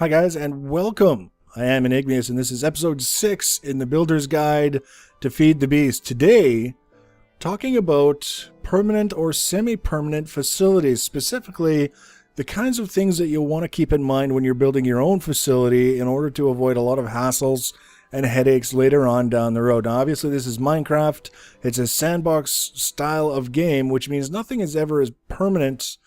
Hi guys, and welcome. I am Enigmius, and this is episode 6 in the Builder's Guide to Feed the Beast. Today, talking about permanent or semi-permanent facilities, specifically the kinds of things that you'll want to keep in mind when you're building your own facility in order to avoid a lot of hassles and headaches later on down the road. Now, obviously, this is Minecraft. It's a sandbox style of game, which means nothing is ever as permanent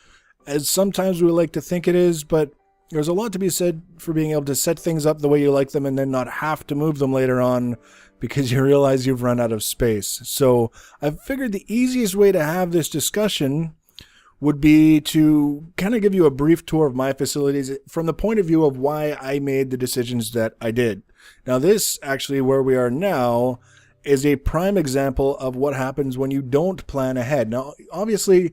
as sometimes we like to think it is, but there's a lot to be said for being able to set things up the way you like them and then not have to move them later on because you realize you've run out of space. So I've figured the easiest way to have this discussion would be to kind of give you a brief tour of my facilities from the point of view of why I made the decisions that I did. Now this, actually, where we are now, is a prime example of what happens when you don't plan ahead. Now, obviously,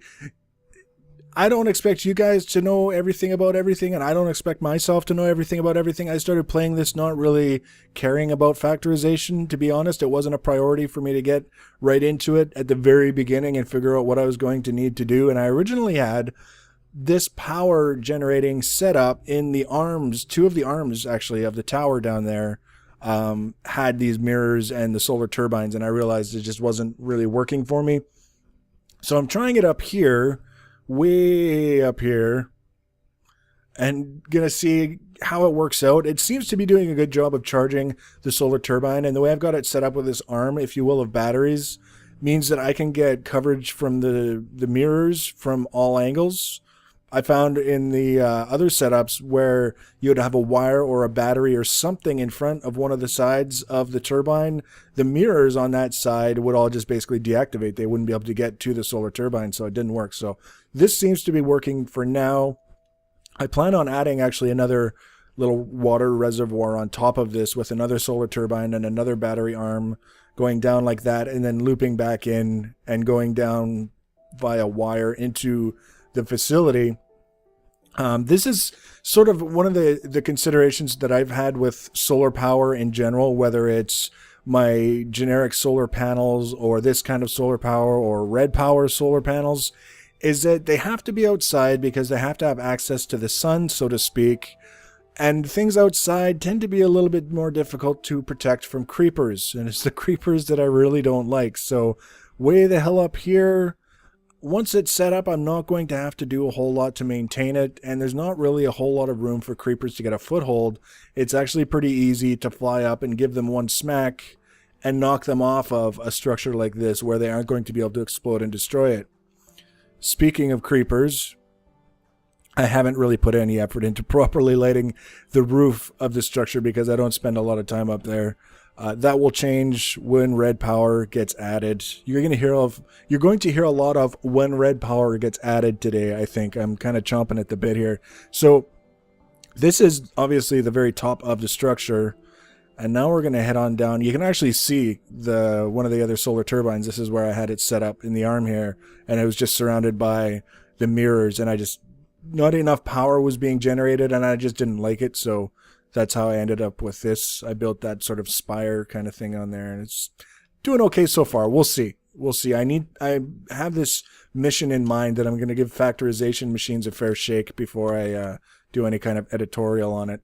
I don't expect you guys to know everything about everything, and I don't expect myself to know everything about everything. I started playing this not really caring about factorization, to be honest. It wasn't a priority for me to get right into it at the very beginning and figure out what I was going to need to do. And I originally had this power generating setup in the arms, two of the arms actually of the tower down there had these mirrors and the solar turbines, and I realized it just wasn't really working for me. So I'm trying it up here, way up here, and gonna see how it works out. It seems to be doing a good job of charging the solar turbine, and the way I've got it set up with this arm, if you will, of batteries means that I can get coverage from the mirrors from all angles. I found in the other setups where you'd have a wire or a battery or something in front of one of the sides of the turbine, the mirrors on that side would all just basically deactivate. They wouldn't be able to get to the solar turbine, so it didn't work. So this seems to be working for now. I plan on adding actually another little water reservoir on top of this with another solar turbine and another battery arm going down like that, and then looping back in and going down via wire into the facility. This is sort of one of the considerations that I've had with solar power in general, whether it's my generic solar panels or this kind of solar power or red power solar panels, is that they have to be outside because they have to have access to the sun, so to speak. And things outside tend to be a little bit more difficult to protect from creepers. And it's the creepers that I really don't like. So way the hell up here. Once it's set up, I'm not going to have to do a whole lot to maintain it, and there's not really a whole lot of room for creepers to get a foothold. It's actually pretty easy to fly up and give them one smack and knock them off of a structure like this where they aren't going to be able to explode and destroy it. Speaking of creepers, I haven't really put any effort into properly lighting the roof of the structure because I don't spend a lot of time up there. That will change when red power gets added. You're going to hear a lot of when red power gets added today, I think. I'm kind of chomping at the bit here. So this is obviously the very top of the structure. And now we're going to head on down. You can actually see one of the other solar turbines. This is where I had it set up in the arm here. And it was just surrounded by the mirrors. And not enough power was being generated, and I just didn't like it. So that's how I ended up with this. I built that sort of spire kind of thing on there, and it's doing okay so far. We'll see. We'll see. I have this mission in mind that I'm going to give factorization machines a fair shake before I do any kind of editorial on it.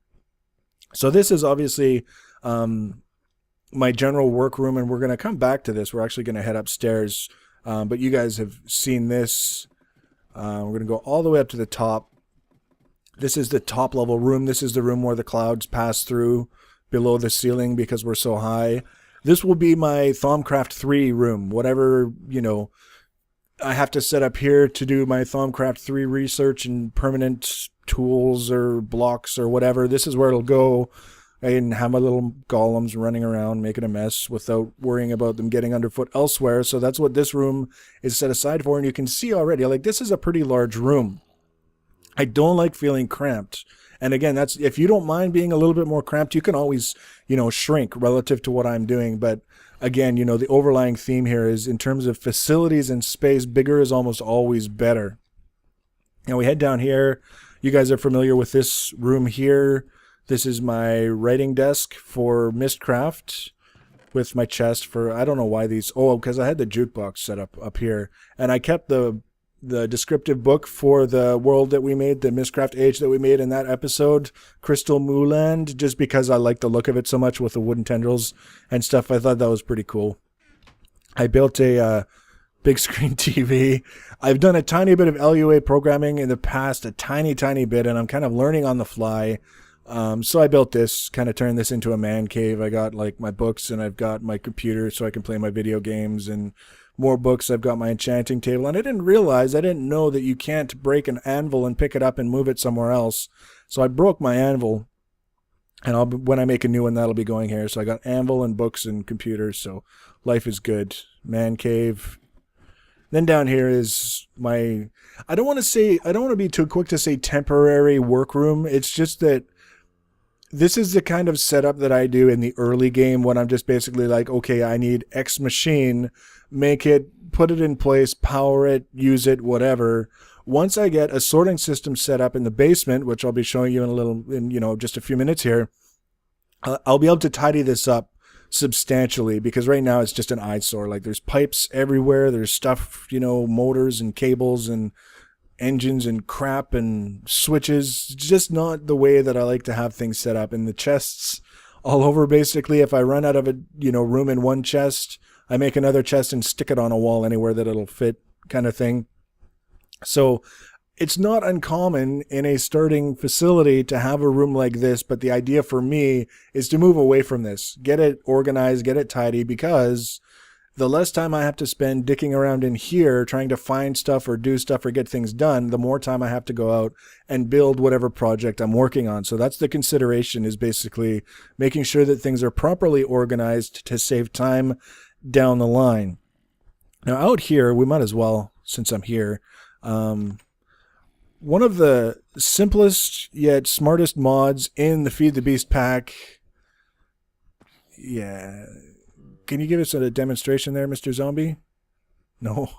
So this is obviously my general workroom, and we're going to come back to this. We're actually going to head upstairs, but you guys have seen this. We're going to go all the way up to the top. This is the top level room. This is the room where the clouds pass through below the ceiling because we're so high. This will be my Thaumcraft 3 room. Whatever, I have to set up here to do my Thaumcraft 3 research and permanent tools or blocks or whatever. This is where it'll go. I can have my little golems running around making a mess without worrying about them getting underfoot elsewhere. So that's what this room is set aside for. And you can see already, like, this is a pretty large room. I don't like feeling cramped. And again, that's, if you don't mind being a little bit more cramped, you can always, shrink relative to what I'm doing. But again, the overlying theme here is in terms of facilities and space, bigger is almost always better. Now we head down here. You guys are familiar with this room here. This is my writing desk for Mistcraft with my chest for, I don't know why these, because I had the jukebox set up here. And I kept the the descriptive book for the world that we made, the Mistcraft Age that we made in that episode, Crystal Mooland, just because I like the look of it so much with the wooden tendrils and stuff. I thought that was pretty cool. I built a big screen TV. I've done a tiny bit of LUA programming in the past, a tiny bit, and I'm kind of learning on the fly. So I built this, kind of turned this into a man cave. I got like my books and I've got my computer so I can play my video games, and more books. I've got my enchanting table, and I didn't know that you can't break an anvil and pick it up and move it somewhere else. So I broke my anvil, and when I make a new one, that'll be going here. So I got anvil and books and computers, so life is good. Man cave. Then down here is my, I don't want to be too quick to say temporary workroom. It's just that this is the kind of setup that I do in the early game when I'm just basically like, okay, I need X machine, make it, put it in place, power it, use it, whatever. Once I get a sorting system set up in the basement, which I'll be showing you in just a few minutes here, I'll be able to tidy this up substantially, because right now it's just an eyesore. Like, there's pipes everywhere, there's stuff, motors and cables and engines and crap and switches, just not the way that I like to have things set up. And the chests all over, basically. If I run out of a room in one chest, I make another chest and stick it on a wall anywhere that it'll fit, kind of thing. So it's not uncommon in a starting facility to have a room like this, but the idea for me is to move away from this, get it organized, get it tidy, because the less time I have to spend dicking around in here trying to find stuff or do stuff or get things done, the more time I have to go out and build whatever project I'm working on. So that's the consideration, is basically making sure that things are properly organized to save time down the line. Now out here, we might as well, since I'm here, one of the simplest yet smartest mods in the Feed the Beast pack. Yeah. Can you give us a demonstration there, Mr. Zombie? No.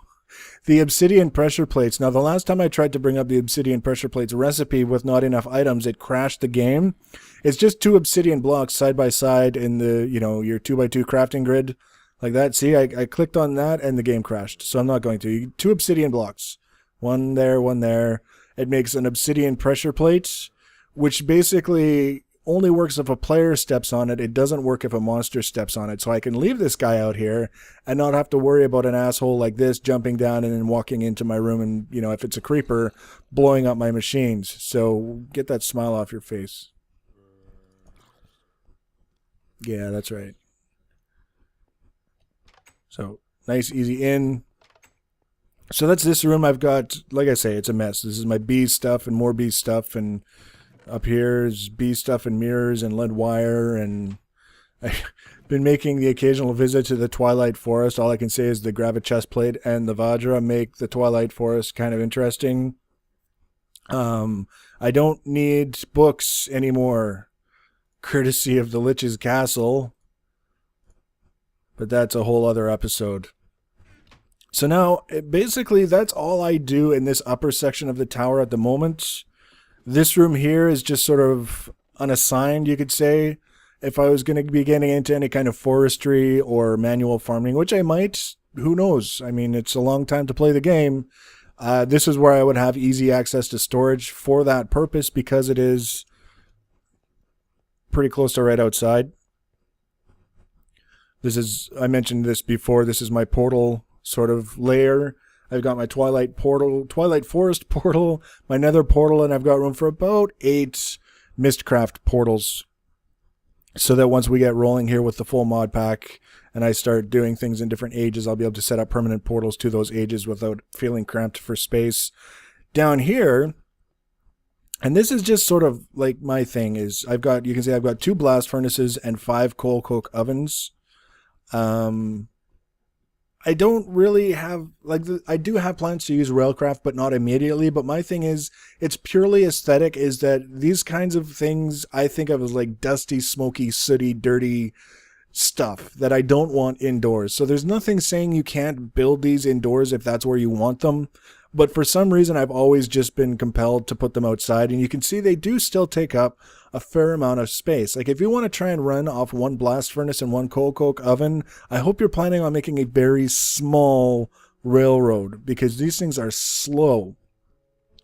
The obsidian pressure plates. Now, the last time I tried to bring up the obsidian pressure plates recipe with not enough items, it crashed the game. It's just 2 obsidian blocks side by side in the, your 2x2 crafting grid. Like that. See, I clicked on that and the game crashed. So I'm not going to. 2 obsidian blocks. One there, one there. It makes an obsidian pressure plate, which basically only works if a player steps on it. It doesn't work if a monster steps on it. So I can leave this guy out here and not have to worry about an asshole like this jumping down and then walking into my room and, if it's a creeper, blowing up my machines. So get that smile off your face. Yeah, that's right. So nice, easy in. So that's this room. I've got, like I say, it's a mess. This is my bee stuff and more bee stuff, and up here is bee stuff and mirrors and lead wire, and I've been making the occasional visit to the Twilight Forest. All I can say is the Gravit chest plate and the Vajra make the Twilight Forest kind of interesting. I don't need books anymore, courtesy of the Lich's Castle, but that's a whole other episode. So now, basically, that's all I do in this upper section of the tower at the moment. This room here is just sort of unassigned, you could say. If I was going to be getting into any kind of forestry or manual farming, which I might, who knows? I mean, it's a long time to play the game. This is where I would have easy access to storage for that purpose, because it is pretty close to right outside. This is, I mentioned this before, this is my portal sort of layer. I've got my Twilight Forest portal, my Nether portal, and I've got room for about 8 Mistcraft portals. So that once we get rolling here with the full mod pack and I start doing things in different ages, I'll be able to set up permanent portals to those ages without feeling cramped for space. Down here, and this is just sort of like my thing, is you can see I've got 2 blast furnaces and 5 coal coke ovens. I don't really have, I do have plans to use Railcraft, but not immediately. But my thing is, it's purely aesthetic, is that these kinds of things I think of as like dusty, smoky, sooty, dirty stuff that I don't want indoors. So there's nothing saying you can't build these indoors if that's where you want them. But for some reason, I've always just been compelled to put them outside. And you can see they do still take up a fair amount of space. Like, if you want to try and run off 1 blast furnace and 1 coal coke oven, I hope you're planning on making a very small railroad because these things are slow.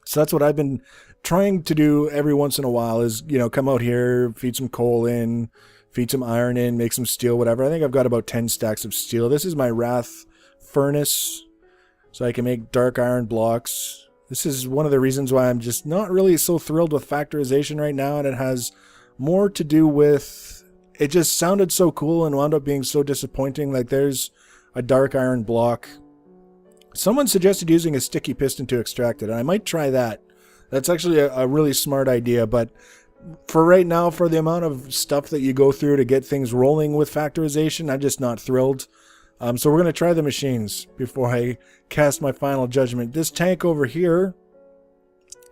So that's what I've been trying to do every once in a while is, come out here, feed some coal in, feed some iron in, make some steel, whatever. I think I've got about 10 stacks of steel. This is my Wrath furnace, so I can make dark iron blocks. This is one of the reasons why I'm just not really so thrilled with factorization right now, and it has more to do with it just sounded so cool and wound up being so disappointing. Like there's a dark iron block. Someone suggested using a sticky piston to extract it, and I might try that. That's actually a really smart idea, but for right now, for the amount of stuff that you go through to get things rolling with factorization, I'm just not thrilled. So we're going to try the machines before I cast my final judgment. This tank over here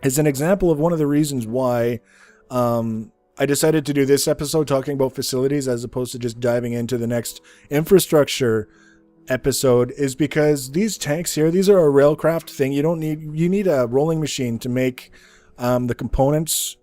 is an example of one of the reasons why I decided to do this episode talking about facilities as opposed to just diving into the next infrastructure episode, is because these tanks here, these are a railcraft thing. You need a rolling machine to make the components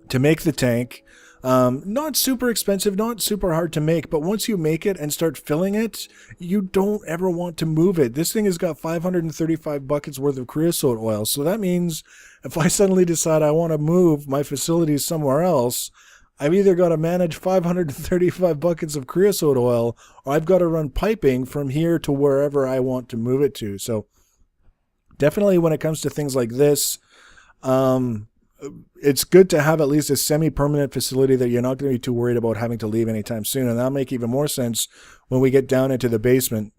to make the tank. Not super expensive, not super hard to make, but once you make it and start filling it, you don't ever want to move it. This thing has got 535 buckets worth of creosote oil. So that means if I suddenly decide I want to move my facilities somewhere else, I've either got to manage 535 buckets of creosote oil, or I've got to run piping from here to wherever I want to move it to. So definitely when it comes to things like this, it's good to have at least a semi-permanent facility that you're not going to be too worried about having to leave anytime soon. And that'll make even more sense when we get down into the basement.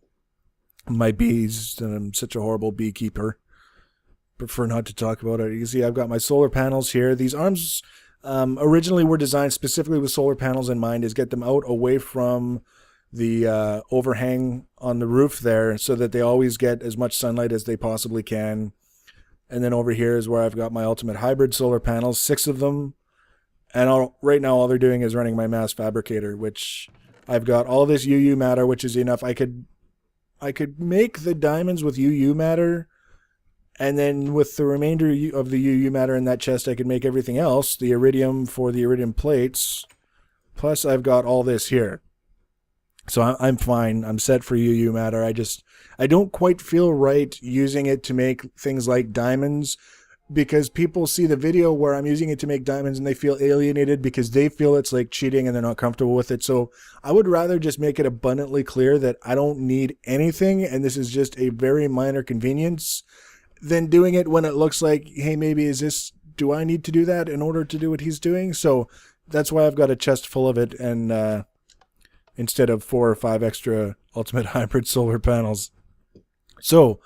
My bees, and I'm such a horrible beekeeper. Prefer not to talk about it. You can see I've got my solar panels here. These arms originally were designed specifically with solar panels in mind, is get them out away from the overhang on the roof there so that they always get as much sunlight as they possibly can. And then over here is where I've got my ultimate hybrid solar panels, 6 of them. And right now all they're doing is running my mass fabricator, which I've got all this UU matter, which is enough. I could make the diamonds with UU matter, and then with the remainder of the UU matter in that chest, I could make everything else, the iridium for the iridium plates. Plus I've got all this here. So I'm fine. I'm set for UU matter. I don't quite feel right using it to make things like diamonds, because people see the video where I'm using it to make diamonds and they feel alienated because they feel it's like cheating and they're not comfortable with it. So I would rather just make it abundantly clear that I don't need anything and this is just a very minor convenience, than doing it when it looks like, hey, maybe do I need to do that in order to do what he's doing? So that's why I've got a chest full of it, and instead of 4 or 5 extra ultimate hybrid solar panels. So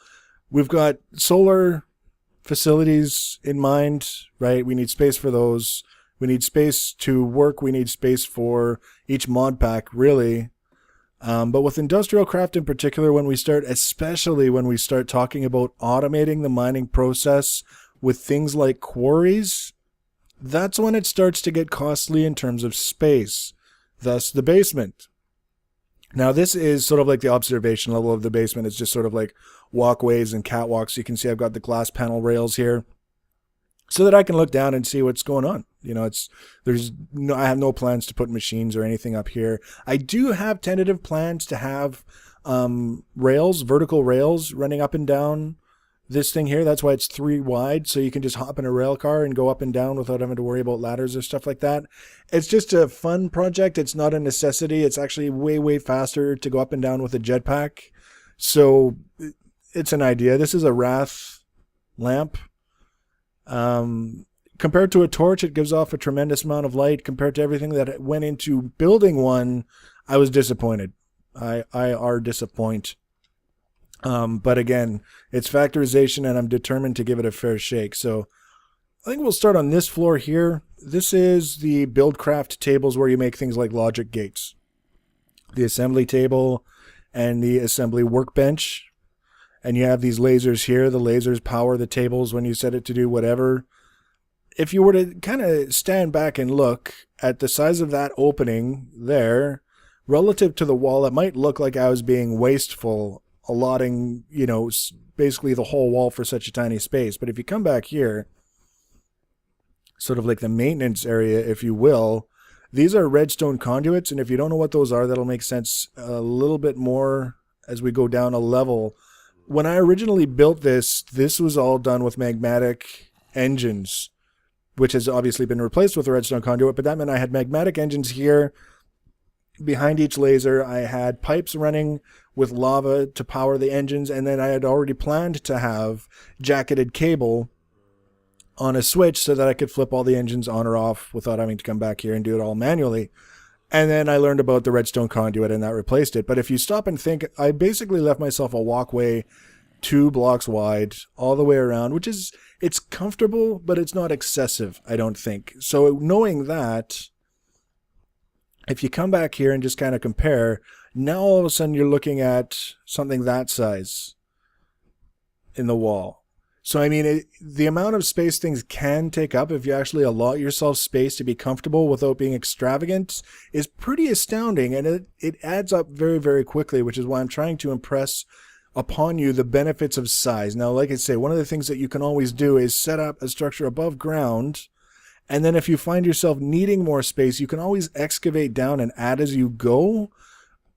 we've got solar facilities in mind, right? We need space for those. We need space to work. We need space for each mod pack, really. But with industrial craft in particular, especially when we start talking about automating the mining process with things like quarries, that's when it starts to get costly in terms of space. Thus the basement. Now this is sort of like the observation level of the basement. It's just sort of like walkways and catwalks. You can see I've got the glass panel rails here so that I can look down and see what's going on. I have no plans to put machines or anything up here. I do have tentative plans to have vertical rails running up and down this thing here. That's why it's 3 wide, so you can just hop in a rail car and go up and down without having to worry about ladders or stuff like that. It's just a fun project. It's not a necessity. It's actually way, way faster to go up and down with a jetpack. So it's an idea. This is a Wrath lamp. Compared to a torch, it gives off a tremendous amount of light. Compared to everything that went into building one, I was disappointed. I are disappoint. But again, it's factorization and I'm determined to give it a fair shake. So I think we'll start on this floor here. This is the buildcraft tables where you make things like logic gates. The assembly table and the assembly workbench. And you have these lasers here. The lasers power the tables when you set it to do whatever. If you were to kind of stand back and look at the size of that opening there, relative to the wall, it might look like I was being wasteful, allotting, basically the whole wall for such a tiny space. But if you come back here, sort of like the maintenance area, if you will, these are redstone conduits. And if you don't know what those are, that'll make sense a little bit more as we go down a level. when I originally built this was all done with magmatic engines, which has obviously been replaced with a redstone conduit, but that meant I had magmatic engines here. Behind each laser, I had pipes running with lava to power the engines, and then I had already planned to have jacketed cable on a switch so that I could flip all the engines on or off without having to come back here and do it all manually. And then I learned about the redstone conduit, and that replaced it. But if you stop and think, I basically left myself a walkway 2 blocks wide all the way around, which is, it's comfortable, but it's not excessive, I don't think. So knowing that, if you come back here and just kind of compare, now all of a sudden you're looking at something that size in the wall. So, I mean, the amount of space things can take up if you actually allot yourself space to be comfortable without being extravagant is pretty astounding, and it adds up very, very quickly, which is why I'm trying to impress upon you the benefits of size. Now, like I say, one of the things that you can always do is set up a structure above ground, and then if you find yourself needing more space, you can always excavate down and add as you go,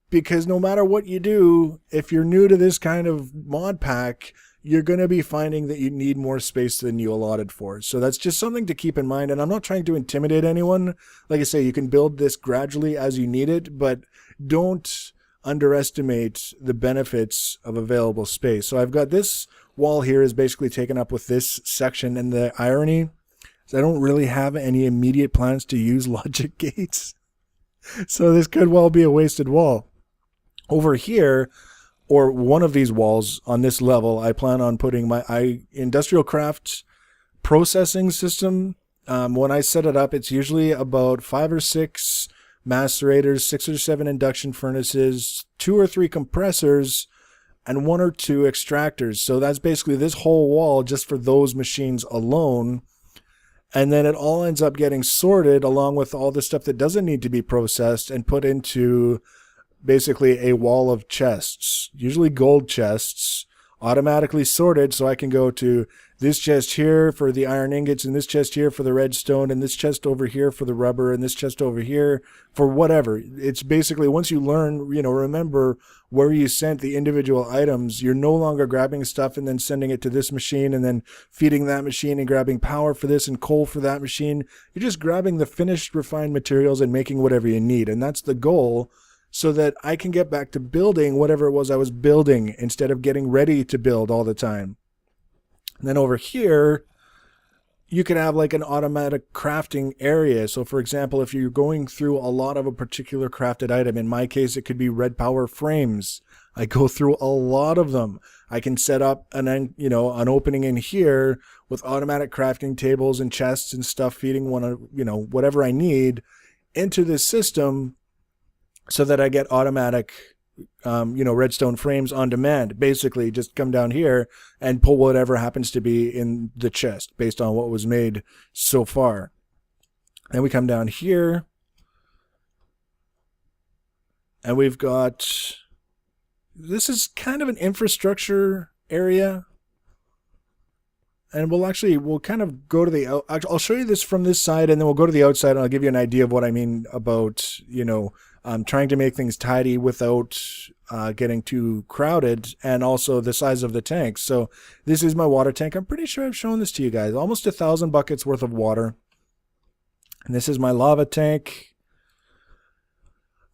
because no matter what you do, if you're new to this kind of mod pack, you're going to be finding that you need more space than you allotted for. So that's just something to keep in mind. And I'm not trying to intimidate anyone. Like I say, you can build this gradually as you need it, but don't underestimate the benefits of available space. So I've got this wall here is basically taken up with this section, and the irony is I don't really have any immediate plans to use logic gates. So this could well be a wasted wall. Over here, or one of these walls on this level, I plan on putting my industrial craft processing system. When I set it up, it's usually about 5 or 6 macerators, 6 or 7 induction furnaces, 2 or 3 compressors, and 1 or 2 extractors. So that's basically this whole wall just for those machines alone. And then it all ends up getting sorted along with all the stuff that doesn't need to be processed and put into basically a wall of chests, usually gold chests, automatically sorted, so I can go to this chest here for the iron ingots, and this chest here for the redstone, and this chest over here for the rubber, and this chest over here for whatever. It's basically, once you learn, remember where you sent the individual items, you're no longer grabbing stuff and then sending it to this machine and then feeding that machine and grabbing power for this and coal for that machine. You're just grabbing the finished refined materials and making whatever you need, and that's the goal, so that I can get back to building whatever it was I was building instead of getting ready to build all the time. And then over here, you can have like an automatic crafting area. So for example, if you're going through a lot of a particular crafted item, in my case, it could be red power frames. I go through a lot of them. I can set up an opening in here with automatic crafting tables and chests and stuff feeding whatever I need into this system, so that I get automatic, redstone frames on demand. Basically, just come down here and pull whatever happens to be in the chest based on what was made so far. Then we come down here, and we've got, this is kind of an infrastructure area. And we'll kind of go to the, I'll show you this from this side, and then we'll go to the outside, and I'll give you an idea of what I mean about, trying to make things tidy without getting too crowded, and also the size of the tank. So this is my water tank. I'm pretty sure I've shown this to you guys. Almost 1,000 buckets worth of water. And this is my lava tank.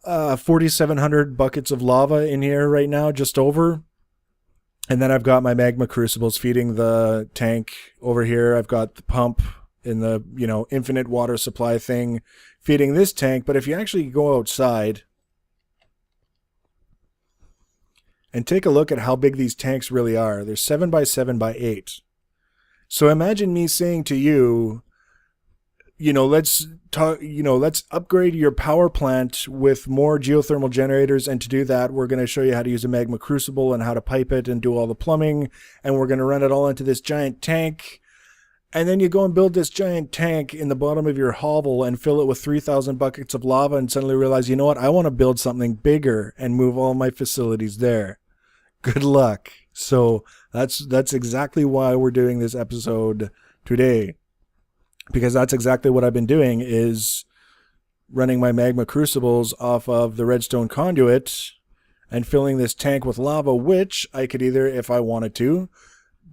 4,700 buckets of lava in here right now, just over. And then I've got my magma crucibles feeding the tank over here. I've got the pump in the, infinite water supply thing feeding this tank. But if you actually go outside and take a look at how big these tanks really are, they're 7 by 7 by 8. So imagine me saying to you, let's upgrade your power plant with more geothermal generators, and to do that, we're going to show you how to use a magma crucible and how to pipe it and do all the plumbing, and we're going to run it all into this giant tank. And then you go and build this giant tank in the bottom of your hovel and fill it with 3,000 buckets of lava, and suddenly realize, you know what, I want to build something bigger and move all my facilities there. Good luck. So that's exactly why we're doing this episode today. Because that's exactly what I've been doing, is running my magma crucibles off of the redstone conduit and filling this tank with lava, which I could either, if I wanted to,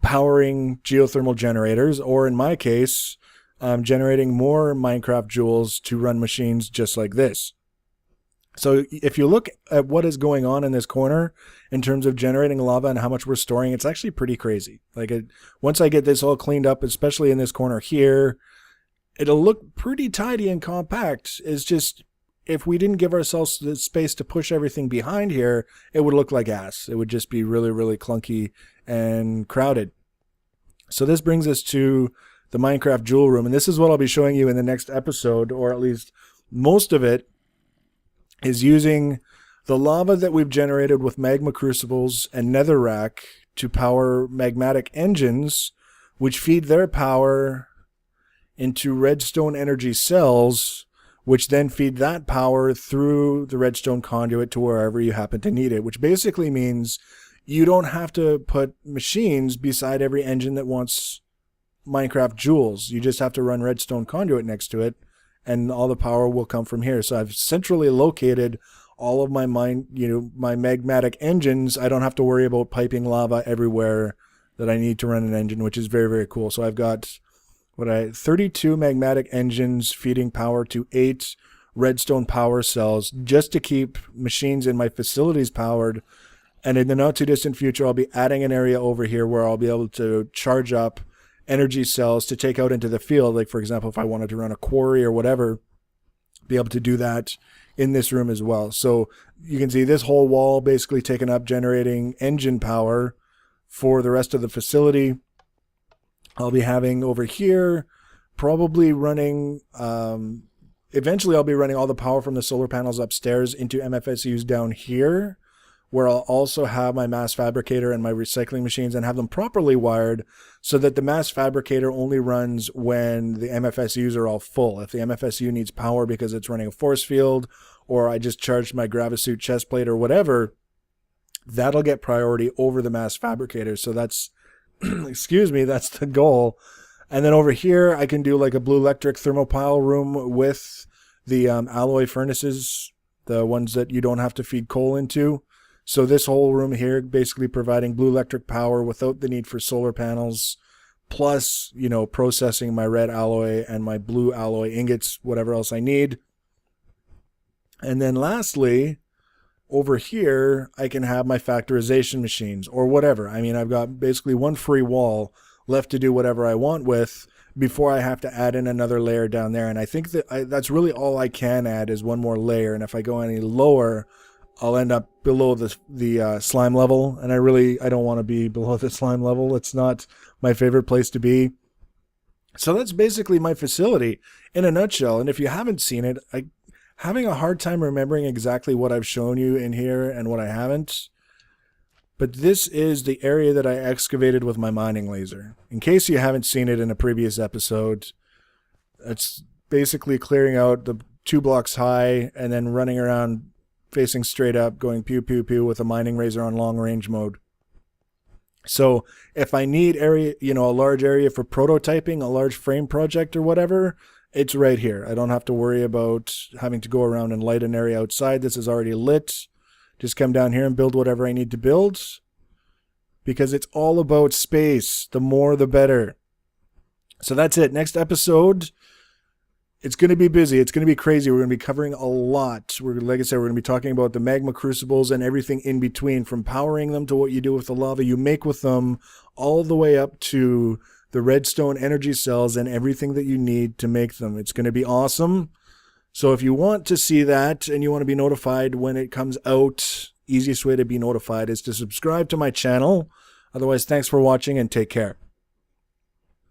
powering geothermal generators, or in my case, generating more Minecraft joules to run machines just like this. So if you look at what is going on in this corner in terms of generating lava and how much we're storing, it's actually pretty crazy. Like once I get this all cleaned up, especially in this corner here, it'll look pretty tidy and compact. It's just, if we didn't give ourselves the space to push everything behind here, it would look like ass. It would just be really, really clunky and crowded. So this brings us to the Minecraft Joule Room, and this is what I'll be showing you in the next episode, or at least most of it, is using the lava that we've generated with magma crucibles and netherrack to power magmatic engines, which feed their power into redstone energy cells, which then feed that power through the redstone conduit to wherever you happen to need it, which basically means you don't have to put machines beside every engine that wants Minecraft joules. You just have to run redstone conduit next to it, and all the power will come from here. So I've centrally located all of my my magmatic engines. I don't have to worry about piping lava everywhere that I need to run an engine, which is very, very cool. So I've got 32 magmatic engines feeding power to 8 redstone power cells just to keep machines in my facilities powered. And in the not too distant future, I'll be adding an area over here where I'll be able to charge up energy cells to take out into the field. Like, for example, if I wanted to run a quarry or whatever, be able to do that in this room as well. So you can see this whole wall basically taken up, generating engine power for the rest of the facility. I'll be having over here probably running, eventually I'll be running all the power from the solar panels upstairs into MFSUs down here, where I'll also have my mass fabricator and my recycling machines and have them properly wired so that the mass fabricator only runs when the MFSUs are all full. If the MFSU needs power because it's running a force field, or I just charged my Gravisuit chest plate or whatever, that'll get priority over the mass fabricator. So that's, excuse me, that's the goal. And then over here, I can do like a blue electric thermopile room with the alloy furnaces, the ones that you don't have to feed coal into. So this whole room here basically providing blue electric power without the need for solar panels, plus, you know, processing my red alloy and my blue alloy ingots, whatever else I need. And then lastly, over here, I can have my factorization machines or whatever. I mean, I've got basically one free wall left to do whatever I want with before I have to add in another layer down there. And I think that that's really all I can add is one more layer. And if I go any lower, I'll end up below the slime level, and I don't want to be below the slime level. It's not my favorite place to be. So that's basically my facility in a nutshell. And if you haven't seen it, I'm having a hard time remembering exactly what I've shown you in here and what I haven't. But this is the area that I excavated with my mining laser. In case you haven't seen it in a previous episode, it's basically clearing out the 2 blocks high and then running around facing straight up, going pew pew pew with a mining razor on long range mode. So if I need area, a large area for prototyping, a large frame project or whatever, it's right here. I don't have to worry about having to go around and light an area outside. This is already lit. Just come down here and build whatever I need to build, because it's all about space. The more, the better. So that's it. Next episode, it's going to be busy. It's going to be crazy. We're going to be covering a lot. Like I said, we're going to be talking about the magma crucibles and everything in between, from powering them to what you do with the lava you make with them, all the way up to the redstone energy cells and everything that you need to make them. It's going to be awesome. So if you want to see that and you want to be notified when it comes out, easiest way to be notified is to subscribe to my channel. Otherwise, thanks for watching and take care.